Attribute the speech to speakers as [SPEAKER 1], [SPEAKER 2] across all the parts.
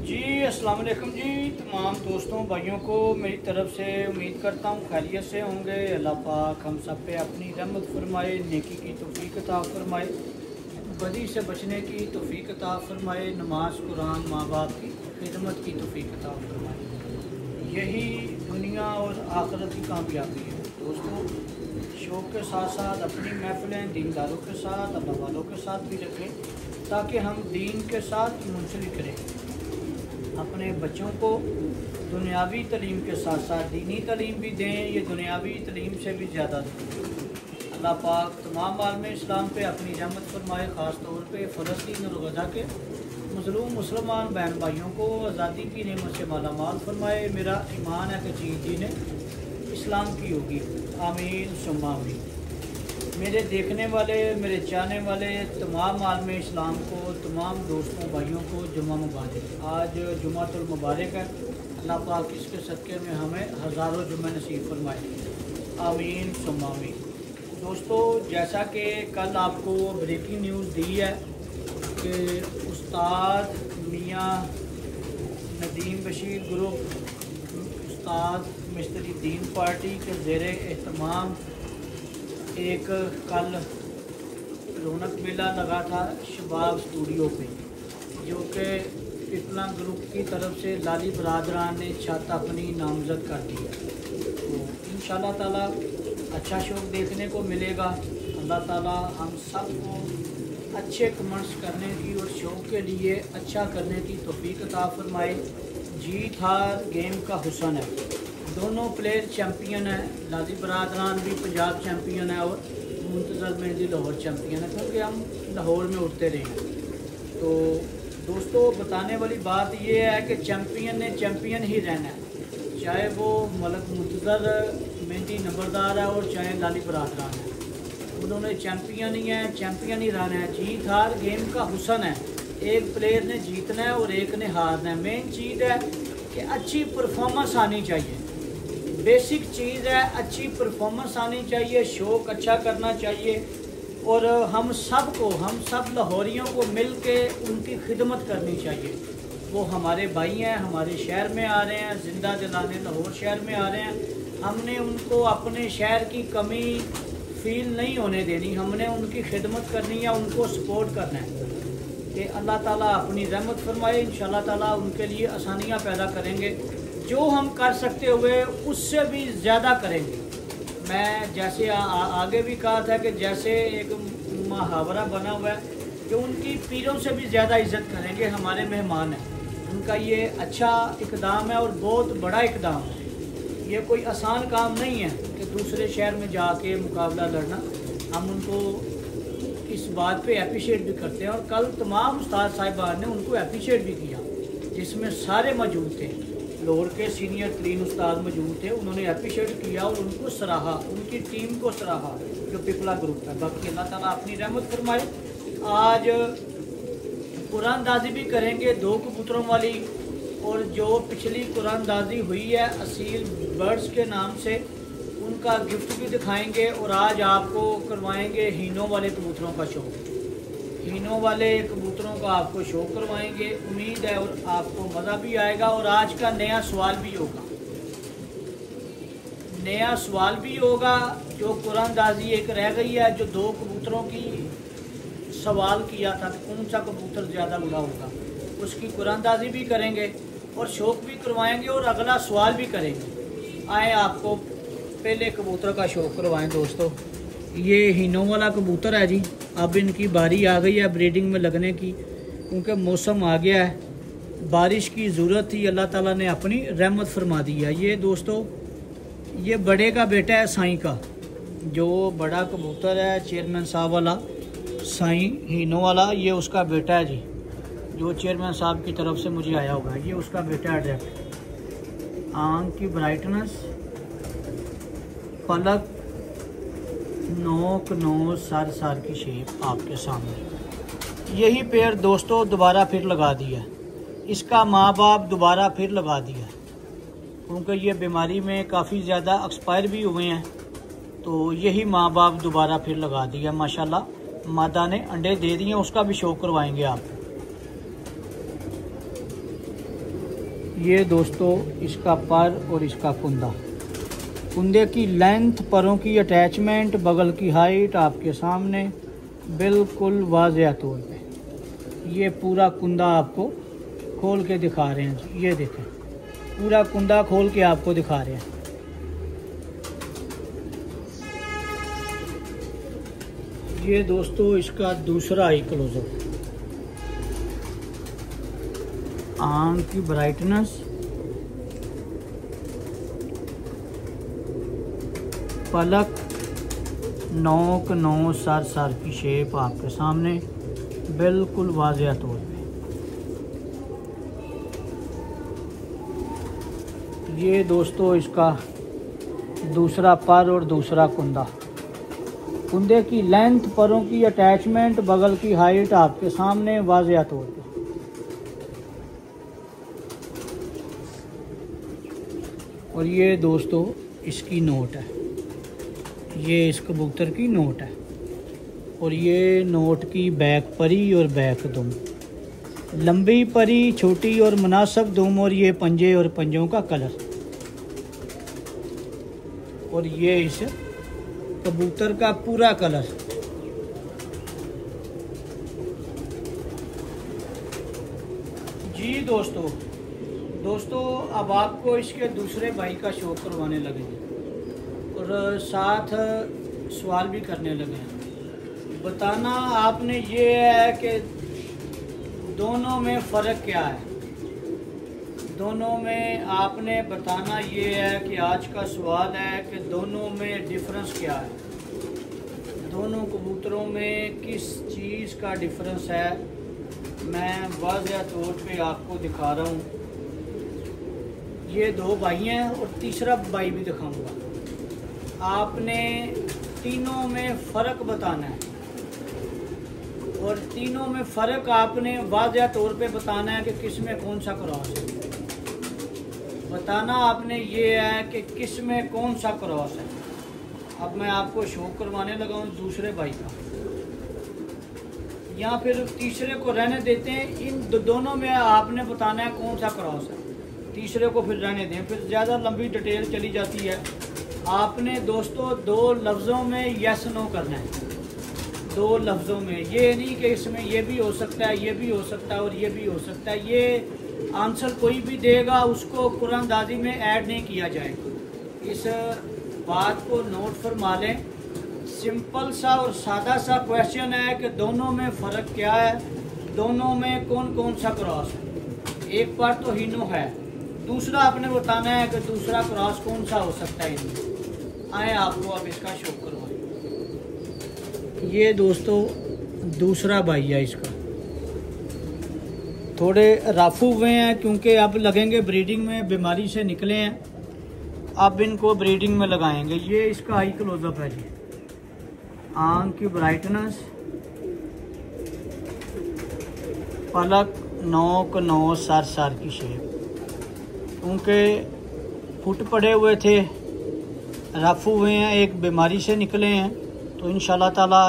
[SPEAKER 1] जी अस्सलाम वालेकुम जी। तमाम दोस्तों भाइयों को मेरी तरफ़ से उम्मीद करता हूँ खैरियत से होंगे। अल्लाह पाक हम सब पे अपनी रहमत फरमाए, नेकी की तौफीक अता फरमाए, बदी से बचने की तौफीक अता फरमाए, नमाज कुरान माँ बाप की खिदमत की तौफीक अता फरमाए। यही दुनिया और आखिरत की कामयाबी है दोस्तों। शौक़ के साथ साथ अपनी महफिलें दीनदारों के साथ, अल्लाह वालों के साथ भी रखें ताकि हम दीन के साथ मुंसलिक रहें। अपने बच्चों को दुनियावी तालीम के साथ साथ दीनी तालीम भी दें, ये दुनियावी तालीम से भी ज़्यादा दें। अल्लाह पाक तमाम आलम इस्लाम पे अपनी रहमत फरमाए, ख़ास तौर पे फ़लस्तीन और गज़ा के मज़लूम मुसलमान बहन भाइयों को आज़ादी की नेमत से माला माल फरमाए। मेरा ईमान है कि चीज़ दीन इस्लाम की होगी। आमीन सुम्मा आमीन। मेरे देखने वाले, मेरे चाहने वाले तमाम आलम इस्लाम को, तमाम दोस्तों भाइयों को जुम्मा मुबारक। आज जुम्मातुल मुबारक है। अल्लाह पाक इसके सदक़े में हमें हज़ारों जुम्मे नसीब फरमाए। आमीन सुम्मा आमीन। दोस्तों, जैसा कि कल आपको ब्रेकिंग न्यूज़ दी है कि उस्ताद मियाँ नदीम बशीर ग्रुप, उस्ताद मिस्त्री दीन पार्टी के ज़ेरे एहतमाम एक कल रौनक मेला लगा था शबाब स्टूडियो पे, जो कि पिपला ग्रुप की तरफ से लाली बरादरान ने छत अपनी नामज़द कर दी है। तो इंशाल्लाह ताला अच्छा शौक़ देखने को मिलेगा। अल्लाह ताला हम सब को अच्छे कमेंट्स करने की और शौक़ के लिए अच्छा करने की तौफीक अता फरमाए। जीत हार गेम का हुस्न है। दोनों प्लेयर चैम्पियन है। लाली बरादरान भी पंजाब चैम्पियन है और मुंतज़र मेहंदी लाहौर चैम्पियन है, क्योंकि हम लाहौर में उठते रहे हैं। तो दोस्तों, बताने वाली बात ये है कि चैम्पियन ने चैम्पियन ही रहना है, चाहे वो मलक मुंतज़र मेहंदी नंबरदार है और चाहे लाली बरादरान है। उन्होंने चैम्पियन ही है, चैम्पियन ही रहना है। जीत हार गेम का हुस्न है। एक प्लेयर ने जीतना है और एक ने हारना है। मेन चीज़ है कि अच्छी परफॉर्मेंस आनी चाहिए। बेसिक चीज़ है, अच्छी परफॉर्मेंस आनी चाहिए, शौक़ अच्छा करना चाहिए। और हम सब लाहौरियों को मिल के उनकी खिदमत करनी चाहिए। वो हमारे भाई हैं, हमारे शहर में आ रहे हैं, ज़िंदा जलाने लाहौर शहर में आ रहे हैं। हमने उनको अपने शहर की कमी फील नहीं होने देनी। हमने उनकी खिदमत करनी है, उनको सपोर्ट करना है कि अल्लाह ताला अपनी रहमत फरमाए। इंशाल्लाह ताला उनके लिए आसानियाँ पैदा करेंगे। जो हम कर सकते हुए उससे भी ज़्यादा करेंगे। मैं जैसे आगे भी कहा था कि जैसे एक मुहावरा बना हुआ है कि उनकी पीरों से भी ज़्यादा इज़्ज़त करेंगे। हमारे मेहमान हैं, उनका ये अच्छा इक़दाम है और बहुत बड़ा इक़दाम है। ये कोई आसान काम नहीं है कि दूसरे शहर में जाके मुकाबला लड़ना। हम उनको इस बात पे अप्रिशिएट भी करते हैं और कल तमाम उस्ताद साहिबान ने उनको अप्रिशिएट भी किया, जिसमें सारे मौजूद थे। लाहौर के सीनियर तरीन उस्ताद मौजूद थे, उन्होंने अप्रिशिएट किया और उनको सराहा, उनकी टीम को सराहा जो पिपला ग्रुप है। बाकी अल्लाह ताला अपनी रहमत फरमाए। आज कुरानदाजी भी करेंगे 2 कबूतरों वाली, और जो पिछली कुरानदाजी हुई है असील बर्ड्स के नाम से, उनका गिफ्ट भी दिखाएंगे। और आज आपको करवाएंगे हीनों वाले कबूतरों का शो। हीनों वाले कबूतरों का आपको शो करवाएंगे। उम्मीद है और आपको मज़ा भी आएगा। और आज का नया सवाल भी होगा, जो कुरानदाजी एक रह गई है, जो 2 कबूतरों की सवाल किया था कि कौन सा कबूतर ज़्यादा उड़ा होगा, उसकी कुरानदाजी भी करेंगे और शौक़ भी करवाएंगे और अगला सवाल भी करेंगे। आए आपको पहले कबूतर का शौक़ करवाएं दोस्तों। ये हीनों वाला कबूतर है जी। अब इनकी बारी आ गई है ब्रीडिंग में लगने की, क्योंकि मौसम आ गया है, बारिश की ज़रूरत थी। अल्लाह ताला ने अपनी रहमत फरमा दी है। ये दोस्तों, ये बड़े का बेटा है साईं का, जो बड़ा कबूतर है चेयरमैन साहब वाला साईं हीनों वाला, ये उसका बेटा है जी, जो चेयरमैन साहब की तरफ से मुझे आया हुआ है। ये उसका बेटा है डायरेक्ट। आँख की ब्राइटनेस, पलक, नोक, नोज, सर की शेप आपके सामने। यही पेड़ दोस्तों दोबारा फिर लगा दिया। इसका माँ बाप दोबारा फिर लगा दिया, क्योंकि ये बीमारी में काफ़ी ज़्यादा एक्सपायर भी हुए हैं। तो यही माँ बाप दोबारा फिर लगा दिया। माशाल्लाह मादा ने अंडे दे दिए, उसका भी शौक करवाएंगे आप। ये दोस्तों इसका पर और इसका कुंदा, कुंदे की लेंथ, परों की अटैचमेंट, बगल की हाइट आपके सामने बिल्कुल वाज़ेह तौर पे। ये पूरा कुंदा आपको खोल के दिखा रहे हैं। ये देखें, पूरा कुंदा खोल के आपको दिखा रहे हैं। ये दोस्तों इसका दूसरा आई क्लोजअप। आंख की ब्राइटनेस, पलक, नोक, नौ, सर की शेप आपके सामने बिल्कुल वाज़ेह तौर पे। ये दोस्तों इसका दूसरा पर और दूसरा कुंदा, कुंदे की लेंथ, परों की अटैचमेंट, बगल की हाइट आपके सामने वाज़ेह तौर पे। और ये दोस्तों इसकी नोट है, ये इस कबूतर की नोट है। और ये नोट की बैक परी और बैक दुम, लंबी परी, छोटी और मुनासिब दुम, और ये पंजे और पंजों का कलर। और ये इस कबूतर का पूरा कलर। जी दोस्तों अब आपको इसके दूसरे भाई का शौक करवाने लगे और साथ सवाल भी करने लगे हैं। बताना आपने ये है कि दोनों में फ़र्क क्या है। दोनों में आपने बताना ये है कि आज का सवाल है कि दोनों में डिफरेंस क्या है, दोनों कबूतरों में किस चीज़ का डिफरेंस है। मैं वाज़ेह तौर पे आपको दिखा रहा हूँ। ये दो भाई हैं और तीसरा भाई भी दिखाऊंगा। आपने तीनों में फ़र्क बताना है और तीनों में फ़र्क आपने वाज़ेह तौर पे बताना है कि किस में कौन सा क्रॉस है। बताना आपने ये है कि किस में कौन सा क्रॉस है। अब मैं आपको शो करवाने लगा हूँ दूसरे भाई का, या फिर तीसरे को रहने देते हैं। इन दोनों में आपने बताना है कौन सा क्रॉस है, तीसरे को फिर रहने दें, फिर ज़्यादा लंबी डिटेल चली जाती है। आपने दोस्तों दो लफ्ज़ों में यस नो करना है, दो लफ्ज़ों में। ये नहीं कि इसमें ये भी हो सकता है, ये भी हो सकता है और ये भी हो सकता है। ये आंसर कोई भी देगा उसको कुरानदाजी में ऐड नहीं किया जाएगा। इस बात को नोट फरमा लें। सिंपल सा और सादा सा क्वेश्चन है कि दोनों में फ़र्क क्या है, दोनों में कौन कौन सा क्रॉस है। एक बार तो हीनो है, दूसरा आपने बताना है कि दूसरा क्रॉस कौन सा हो सकता है इनमें। आए आपको अब इसका शो करवाएं। ये दोस्तों दूसरा भाई है, इसका थोड़े रफ हुए हैं क्योंकि अब लगेंगे ब्रीडिंग में, बीमारी से निकले हैं, अब इनको ब्रीडिंग में लगाएंगे। ये इसका हाई क्लोजअप है जी। आंख की ब्राइटनेस, पलक, नोक, नौ, सर की शेप। क्योंकि फुट पड़े हुए थे, रफ हुए हैं, एक बीमारी से निकले हैं, तो इंशाल्लाह ताला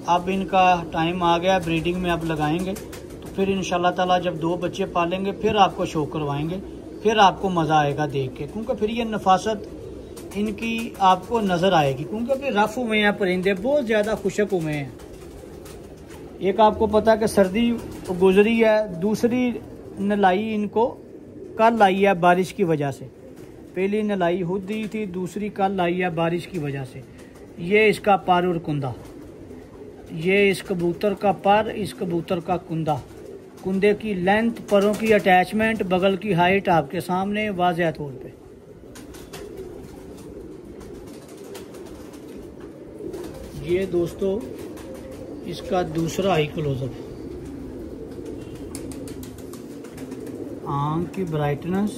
[SPEAKER 1] अब इनका टाइम आ गया ब्रीडिंग में, अब लगाएंगे। तो फिर इंशाल्लाह ताला जब दो बच्चे पालेंगे फिर आपको शो करवाएंगे, फिर आपको मज़ा आएगा देख के, क्योंकि फिर ये नफासत इनकी आपको नज़र आएगी। क्योंकि अभी रफ हुए हैं परिंदे, बहुत ज़्यादा खुशक हुए हैं। एक आपको पता कि सर्दी गुजरी है, दूसरी नलाई इनको कल आई है बारिश की वजह से। पहली नलाई खुद दी थी, दूसरी कल आई है बारिश की वजह से। ये इसका पर और कुंदा, ये इस कबूतर का पर, इस कबूतर का कुंदा, कुंदे की लेंथ, परों की अटैचमेंट, बगल की हाइट आपके सामने वाज़ेह तौर पे। ये दोस्तों इसका दूसरा आई क्लोजअप। आंख की ब्राइटनेस,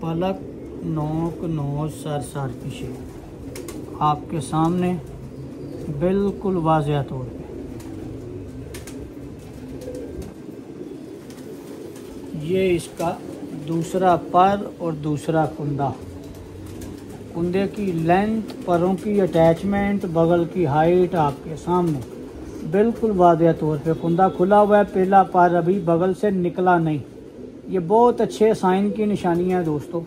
[SPEAKER 1] पलक, नोक, नोज, सर की शेप आपके सामने बिल्कुल वाज़ेह तौर पे। ये इसका दूसरा पर और दूसरा कुंदा, कुंदे की लेंथ, परों की अटैचमेंट, बगल की हाइट आपके सामने बिल्कुल वाज़ेह तौर पे। कुंदा खुला हुआ है, पहला पर अभी बगल से निकला नहीं, ये बहुत अच्छे साइन की निशानियाँ दोस्तों।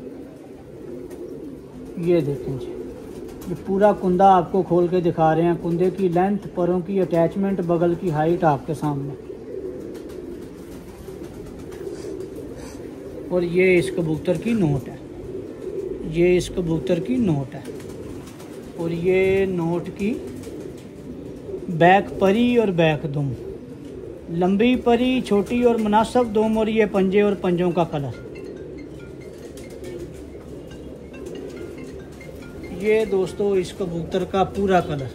[SPEAKER 1] ये देखें जी, ये पूरा कुंदा आपको खोल के दिखा रहे हैं। कुंदे की लेंथ, परों की अटैचमेंट, बगल की हाइट आपके सामने। और ये इस कबूतर की नोट है, ये इस कबूतर की नोट है। और ये नोट की बैक परी और बैक दुम, लंबी परी, छोटी और मुनासिब दुम, और ये पंजे और पंजों का कलर। ये दोस्तों इस कबूतर का पूरा कलर।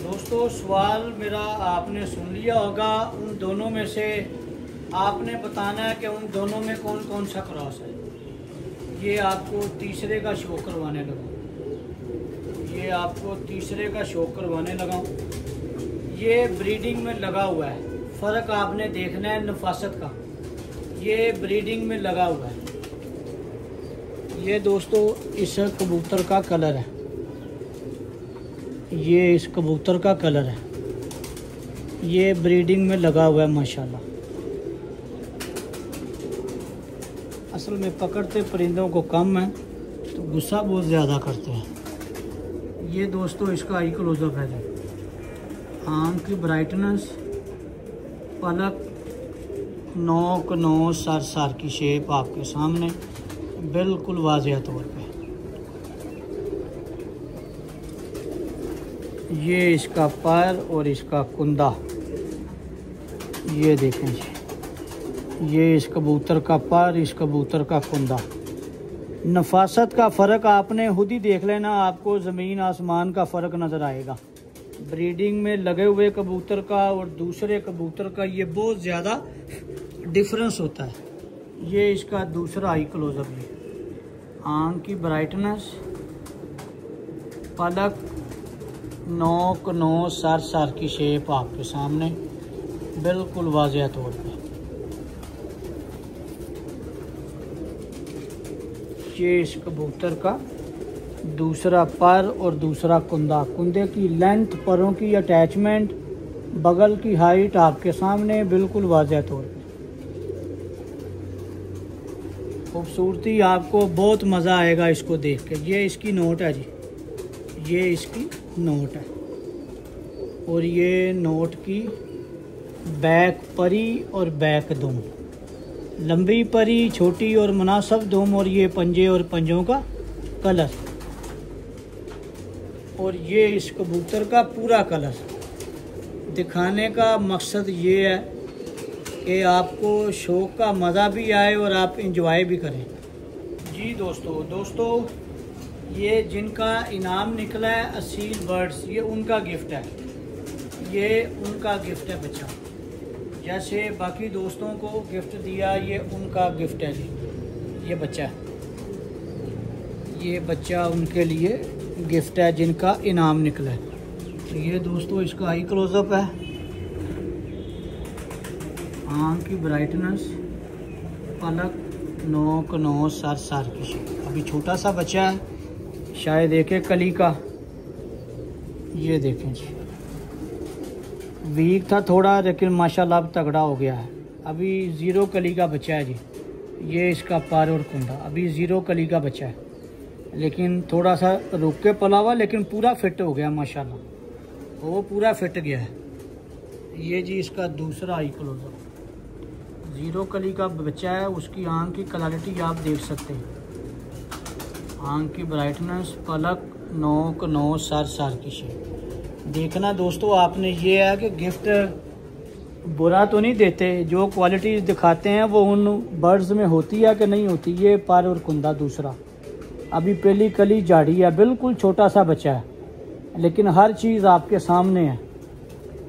[SPEAKER 1] दोस्तों सवाल मेरा आपने सुन लिया होगा। उन दोनों में से आपने बताना है कि उन दोनों में कौन कौन सा क्रॉस है। ये आपको तीसरे का शो करवाने लगा, ये आपको तीसरे का शो करवाने लगा। ये ब्रीडिंग में लगा हुआ है, फ़र्क आपने देखना है नफासत का। ये ब्रीडिंग में लगा हुआ है। ये दोस्तों इस कबूतर का कलर है, ये इस कबूतर का कलर है। ये ब्रीडिंग में लगा हुआ है माशाल्लाह। असल में पकड़ते परिंदों को कम है तो गुस्सा बहुत ज़्यादा करते हैं। ये दोस्तों इसका आई क्लोजअप है। आँख की ब्राइटनेस, पलक, नोक, नोज, सर की शेप आपके सामने बिल्कुल वाज़ेह तौर पे। ये इसका पैर और इसका कुंदा, ये देखें जी, ये इस कबूतर का पैर, इस कबूतर का कुंदा। नफासत का फ़र्क आपने खुद ही देख लेना, आपको ज़मीन आसमान का फ़र्क नज़र आएगा। ब्रीडिंग में लगे हुए कबूतर का और दूसरे कबूतर का ये बहुत ज़्यादा डिफरेंस होता है। ये इसका दूसरा आई क्लोजअप है। आँख की ब्राइटनेस, पलक, नोक, नोज, सर की शेप आपके सामने बिल्कुल वाज़ेह तौर पे। ये इस कबूतर का दूसरा पर और दूसरा कुंदा। कुंदे की लेंथ, परों की अटैचमेंट, बगल की हाइट आपके सामने बिल्कुल वाज़ेह तौर पे। खूबसूरती आपको बहुत मज़ा आएगा इसको देख के। ये इसकी नोट है जी, ये इसकी नोट है। और ये नोट की बैक परी और बैक दुम, लंबी परी, छोटी और मुनासिब दुम, और ये पंजे और पंजों का कलर। और ये इस कबूतर का पूरा कलर। दिखाने का मकसद ये है कि आपको शौक़ का मज़ा भी आए और आप इंजॉय भी करें। जी दोस्तों ये जिनका इनाम निकला है असील बर्ड्स, ये उनका गिफ्ट है, ये उनका गिफ्ट है बच्चा। जैसे बाकी दोस्तों को गिफ्ट दिया, ये उनका गिफ्ट है जी। ये बच्चा उनके लिए गिफ्ट है जिनका इनाम निकला है। तो ये दोस्तों इसका आई क्लोजअप है। आँख की ब्राइटनेस, पलक, नोक, नोज, सर की शेप। अभी छोटा सा बच्चा है, शायद एक कली का। ये देखें जी, वीक था थोड़ा लेकिन माशाल्लाह अब तगड़ा हो गया है। अभी 0 कली का बच्चा है जी। ये इसका पार और कुंदा, अभी 0 कली का बच्चा है, लेकिन थोड़ा सा रुक के पला हुआ, लेकिन पूरा फिट हो गया माशाल्लाह, वो पूरा फिट गया है। ये जी इसका दूसरा आई क्लोजअप, 0 कली का बच्चा है। उसकी आँख की क्लैरिटी आप देख सकते हैं। आँख की ब्राइटनेस, पलक, नोक, नोज, सर की शेप। देखना दोस्तों आपने ये है कि गिफ्ट बुरा तो नहीं देते, जो क्वालिटी दिखाते हैं वो उन बर्ड्स में होती है कि नहीं होती। ये पर और कुंदा दूसरा, अभी पहली कली झाड़ी है, बिल्कुल छोटा सा बच्चा है, लेकिन हर चीज़ आपके सामने है।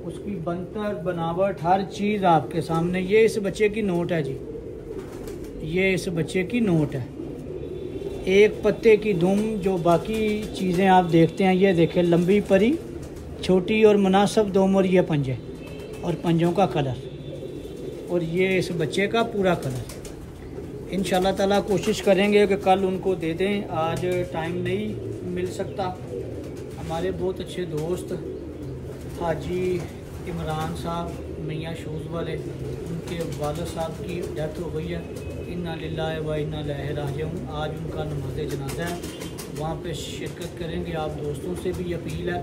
[SPEAKER 1] उसकी बनतर, बनावट, हर चीज़ आपके सामने। ये इस बच्चे की नोट है जी, ये इस बच्चे की नोट है। एक पत्ते की दुम, जो बाकी चीज़ें आप देखते हैं। ये देखें, लंबी परी, छोटी और मुनासिब दुम, और ये पंजे और पंजों का कलर। और ये इस बच्चे का पूरा कलर। इंशाल्लाह ताला कोशिश करेंगे कि कल उनको दे दें। आज टाइम नहीं मिल सकता। हमारे बहुत अच्छे दोस्त हाजी इमरान साहब मियाँ शूज़ वाले, उनके वालिद साहब की डेथ हो गई है। इन्ना लिल्लाहि व इन्ना इलैहि राजिऊन। आज उनका नमाज़ जनाज़ा है, वहाँ पे शिरकत करेंगे। आप दोस्तों से भी अपील है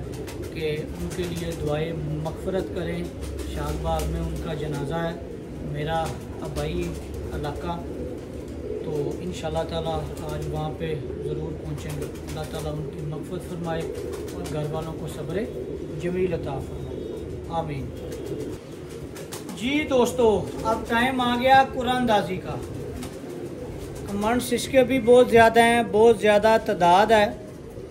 [SPEAKER 1] कि उनके लिए दुआए मग़फ़िरत करें। शाहबाग में उनका जनाज़ा है, मेरा आबाई इलाका, तो इंशाअल्लाह ताला आज वहाँ पे ज़रूर पहुँचेंगे। अल्लाह ताला उनकी मग़फ़िरत फरमाए और घर वालों को सब्र जमील अता फरमाए, आमीन। जी दोस्तों, अब टाइम आ गया कुरानदाजी का। कमेंट्स इसके भी बहुत ज़्यादा हैं, बहुत ज़्यादा तादाद है।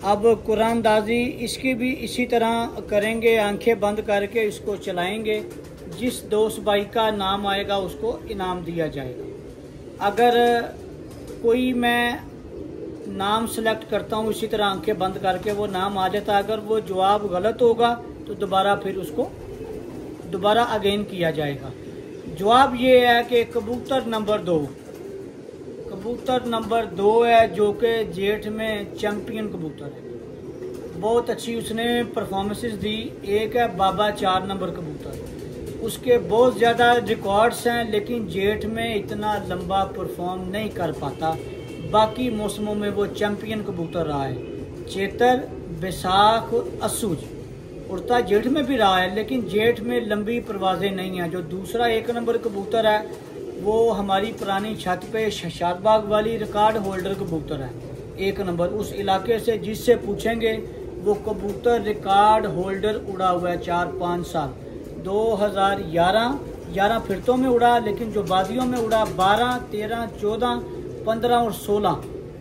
[SPEAKER 1] अब कुरानदाजी इसकी भी इसी तरह करेंगे, आंखें बंद करके इसको चलाएंगे। जिस दोस्त भाई का नाम आएगा उसको इनाम दिया जाएगा। अगर कोई मैं नाम सेलेक्ट करता हूँ इसी तरह आंखें बंद करके, वो नाम आ जाता है। अगर वो जवाब गलत होगा तो दोबारा फिर उसको दोबारा अगेन किया जाएगा। जवाब ये है कि कबूतर नंबर 2, कबूतर नंबर 2 है, जो कि जेठ में चैम्पियन कबूतर है। बहुत अच्छी उसने परफॉर्मेंसेस दी। एक है बाबा 4 नंबर कबूतर, उसके बहुत ज़्यादा रिकॉर्ड्स हैं, लेकिन जेठ में इतना लंबा परफॉर्म नहीं कर पाता। बाकी मौसमों में वो चैम्पियन कबूतर रहा है। चेतर, बैसाख और अस्सूज उड़ता जेठ में भी रहा है, लेकिन जेठ में लंबी परवाजें नहीं हैं। जो दूसरा 1 नंबर कबूतर है वो हमारी पुरानी छत पे शादबाग वाली रिकॉर्ड होल्डर कबूतर है, 1 नंबर। उस इलाके से जिससे पूछेंगे वो कबूतर रिकॉर्ड होल्डर उड़ा हुआ है 4-5 साल। 2011 फिरतों में उड़ा, लेकिन जो बाजियों में उड़ा 12, 13, 14, 15 और 16,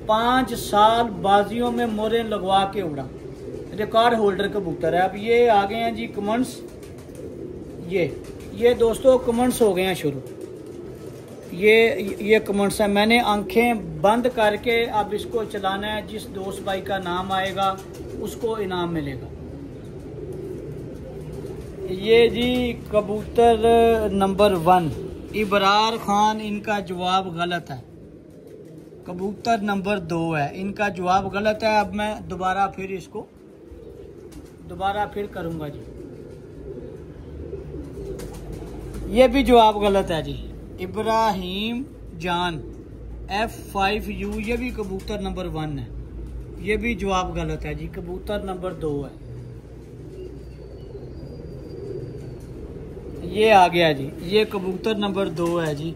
[SPEAKER 1] 5 साल बाजियों में मोरे लगवा के उड़ा। रिकॉर्ड होल्डर कबूतर है। अब ये आ गए हैं जी कमेंट्स। ये दोस्तों कमेंट्स हो गए हैं शुरू। ये कमेंट्स है, मैंने आंखें बंद करके अब इसको चलाना है। जिस दोस्त भाई का नाम आएगा उसको इनाम मिलेगा। ये जी कबूतर नंबर 1 इबरार खान, इनका जवाब गलत है। कबूतर नंबर 2 है, इनका जवाब गलत है। अब मैं दोबारा फिर करूँगा जी। ये भी जवाब गलत है जी। इब्राहिम जान F5U, ये भी कबूतर नंबर 1 है, ये भी जवाब गलत है जी। कबूतर नंबर 2 है। ये आ गया जी, ये कबूतर नंबर 2 है जी।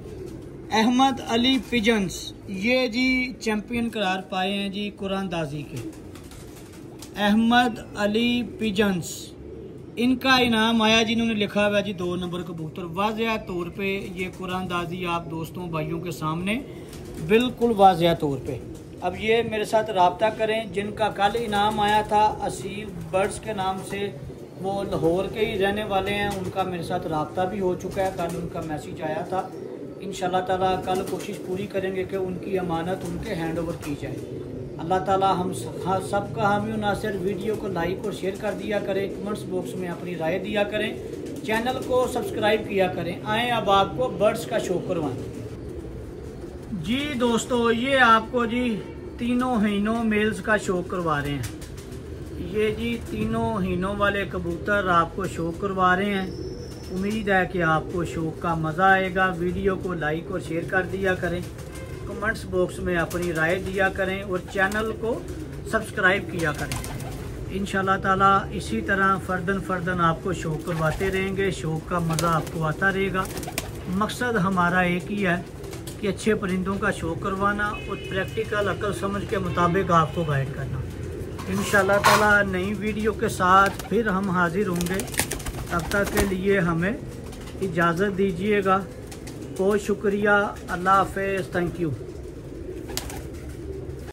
[SPEAKER 1] अहमद अली पिजन्स, ये जी चैंपियन करार पाए हैं जी कुरानदाजी के। अहमद अली पिजन्स, इनका इनाम आया जिन्होंने लिखा हुआ जी 2 नंबर कबूतर। वाज़ेह तौर पे ये कुरानदाजी आप दोस्तों भाइयों के सामने बिल्कुल वाज़ेह तौर पे। अब ये मेरे साथ रब्ता करें। जिनका कल इनाम आया था असीब बर्ड्स के नाम से, वो लाहौर के ही रहने वाले हैं, उनका मेरे साथ रब्ता भी हो चुका है। कल उनका मैसेज आया था। इंशाल्लाह ताला कल कोशिश पूरी करेंगे कि उनकी अमानत उनके हैंड ओवर की जाए। अल्लाह ताला हम सबका हामी नासिर। वीडियो को लाइक और शेयर कर दिया करें, कमेंट्स बॉक्स में अपनी राय दिया करें, चैनल को सब्सक्राइब किया करें। आए अब आपको बर्ड्स का शो करवाएं। जी दोस्तों, ये आपको जी तीनों हीनों मेल्स का शो करवा रहे हैं। ये जी तीनों हीनों वाले कबूतर आपको शो करवा रहे हैं। उम्मीद है कि आपको शो का मज़ा आएगा। वीडियो को लाइक और शेयर कर दिया करें, कमेंट्स बॉक्स में अपनी राय दिया करें और चैनल को सब्सक्राइब किया करें। इंशाल्लाह ताला इसी तरह फ़र्दन आपको शो करवाते रहेंगे। शो का मज़ा आपको आता रहेगा। मकसद हमारा एक ही है कि अच्छे परिंदों का शो करवाना और प्रैक्टिकल अक्ल समझ के मुताबिक आपको गाइड करना। इंशाल्लाह ताला नई वीडियो के साथ फिर हम हाजिर होंगे। तब तक के लिए हमें इजाज़त दीजिएगा। बहुत शुक्रिया। अल्लाह हाफ़िज़। Thank you.